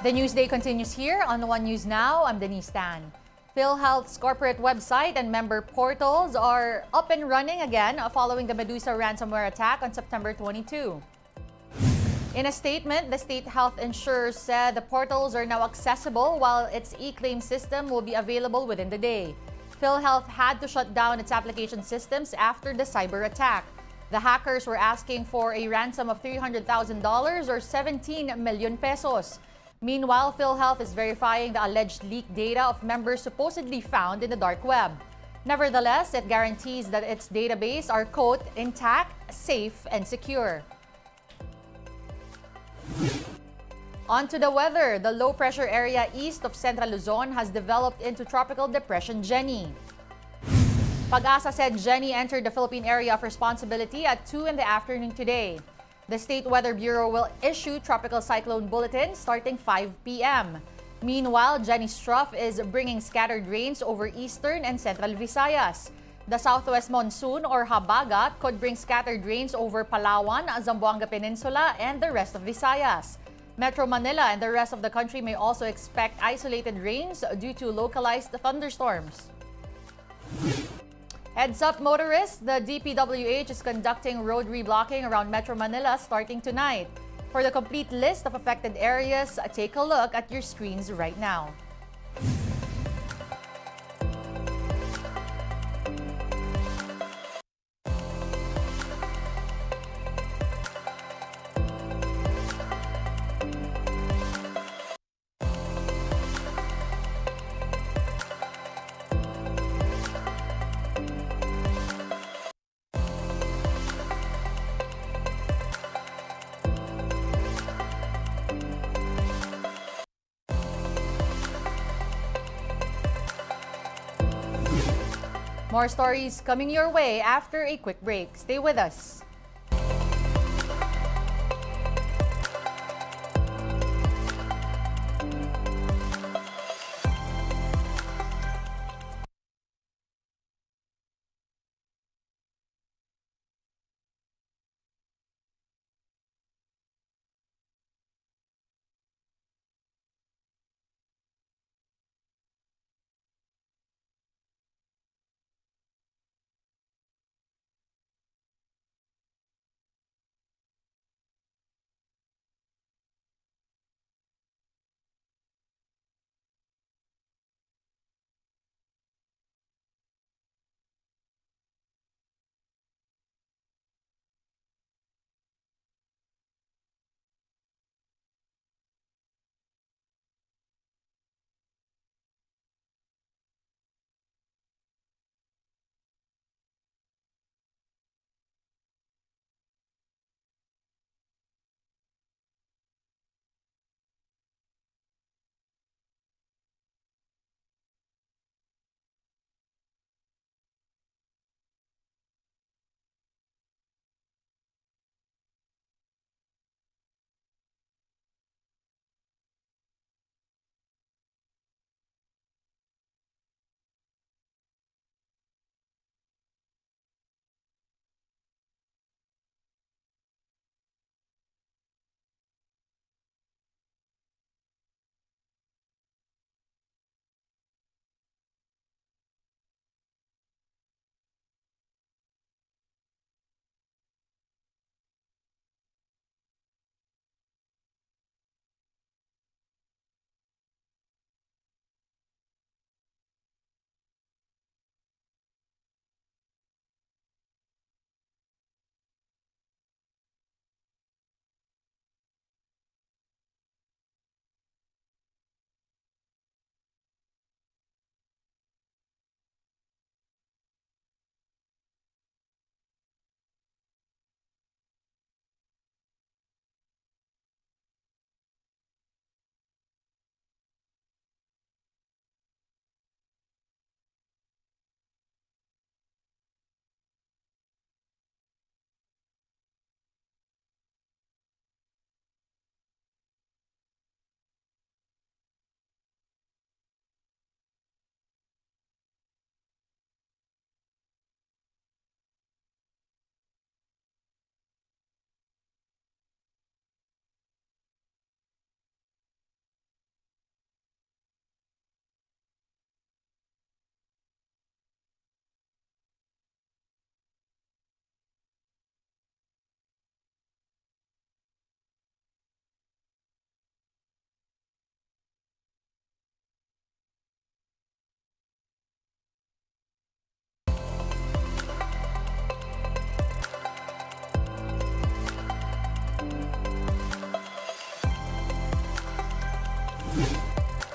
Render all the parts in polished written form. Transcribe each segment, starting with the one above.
The Newsday continues here on One News Now. I'm Denise Tan. PhilHealth's corporate website and member portals are up and running again following the Medusa ransomware attack on September 22. In a statement, the state health insurer said the portals are now accessible while its e-claim system will be available within the day. PhilHealth had to shut down its application systems after the cyber attack. The hackers were asking for a ransom of $300,000 or 17 million pesos. Meanwhile, PhilHealth is verifying the alleged leaked data of members supposedly found in the dark web. Nevertheless, it guarantees that its database are, quote, intact, safe, and secure. On to the weather. The low-pressure area east of Central Luzon has developed into Tropical Depression Jenny. Pag-asa said Jenny entered the Philippine area of responsibility at 2 in the afternoon today. The State Weather Bureau will issue tropical cyclone bulletins starting 5 p.m. Meanwhile, Jenny's trough is bringing scattered rains over eastern and central Visayas. The southwest monsoon or habagat could bring scattered rains over Palawan, Zamboanga Peninsula, and the rest of Visayas. Metro Manila and the rest of the country may also expect isolated rains due to localized thunderstorms. Heads up, motorists! The DPWH is conducting road reblocking around Metro Manila starting tonight. For the complete list of affected areas, take a look at your screens right now. More stories coming your way after a quick break. Stay with us.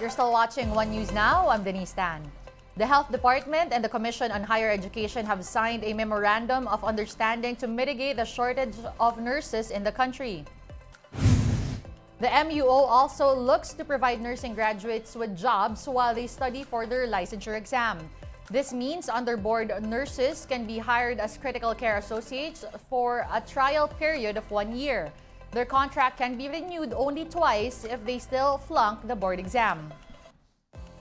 You're still watching One News Now. I'm Denise Tan. The Health Department and the Commission on Higher Education have signed a memorandum of understanding to mitigate the shortage of nurses in the country. The MUO also looks to provide nursing graduates with jobs while they study for their licensure exam. This means underboard nurses can be hired as critical care associates for a trial period of 1 year. Their contract can be renewed only twice if they still flunk the board exam.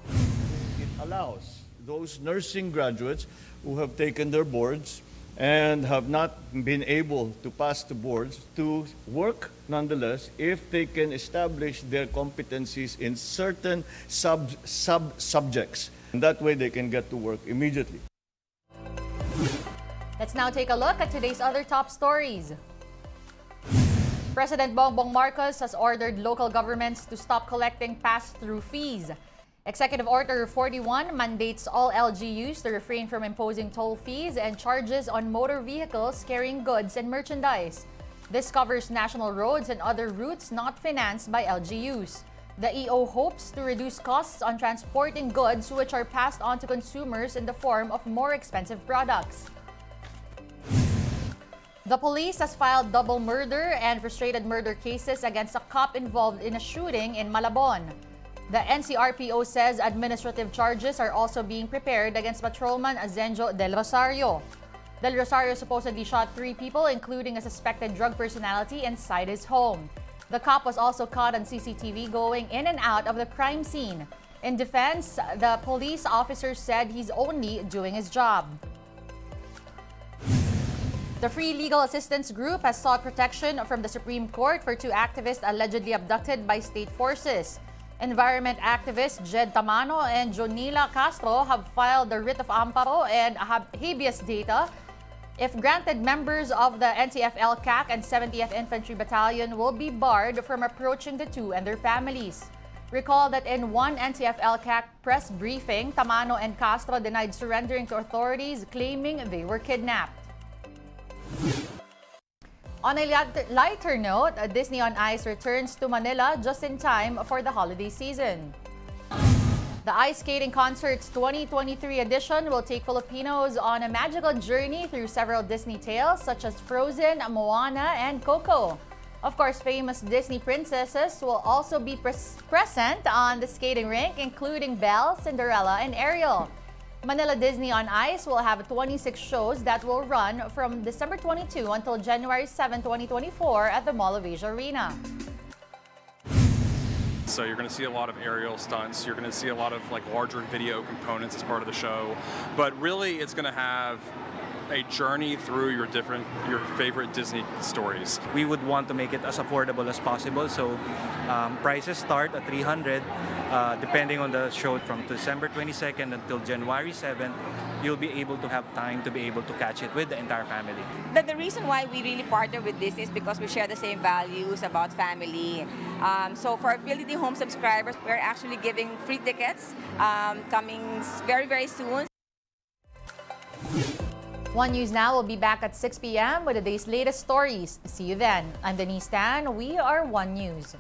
It allows those nursing graduates who have taken their boards and have not been able to pass the boards to work nonetheless if they can establish their competencies in certain subjects. And that way they can get to work immediately. Let's now take a look at today's other top stories. President Bongbong Marcos has ordered local governments to stop collecting pass-through fees. Executive Order 41 mandates all LGUs to refrain from imposing toll fees and charges on motor vehicles carrying goods and merchandise. This covers national roads and other routes not financed by LGUs. The EO hopes to reduce costs on transporting goods which are passed on to consumers in the form of more expensive products. The police has filed double murder and frustrated murder cases against a cop involved in a shooting in Malabon. The NCRPO says administrative charges are also being prepared against patrolman Azenjo Del Rosario. Del Rosario supposedly shot 3 people, including a suspected drug personality, inside his home. The cop was also caught on CCTV going in and out of the crime scene. In defense, the police officer said he's only doing his job. The Free Legal Assistance Group has sought protection from the Supreme Court for 2 activists allegedly abducted by state forces. Environment activists Jed Tamano and Jonila Castro have filed the writ of amparo and habeas data. If granted, members of the NTF-L CAC and 70th Infantry Battalion will be barred from approaching the 2 and their families. Recall that in one NTF-L CAC press briefing, Tamano and Castro denied surrendering to authorities, claiming they were kidnapped. On a lighter note, Disney on Ice returns to Manila just in time for the holiday season. The Ice Skating Concert's 2023 edition will take Filipinos on a magical journey through several Disney tales such as Frozen, Moana, and Coco. Of course, famous Disney princesses will also be present on the skating rink, including Belle, Cinderella, and Ariel. Manila Disney on Ice will have 26 shows that will run from December 22 until January 7, 2024 at the Mall of Asia Arena. So you're going to see a lot of aerial stunts, you're going to see a lot of larger video components as part of the show, but really it's going to have a journey through your favorite Disney stories. We would want to make it as affordable as possible, so prices start at $300. Depending on the show, from December 22nd until January 7th, you'll be able to have time to be able to catch it with the entire family. The reason why we really partner with Disney is because we share the same values about family. So for PLDT Home subscribers, we're actually giving free tickets coming very, very soon. One News Now will be back at 6 p.m. with the day's latest stories. See you then. I'm Denise Tan. We are One News.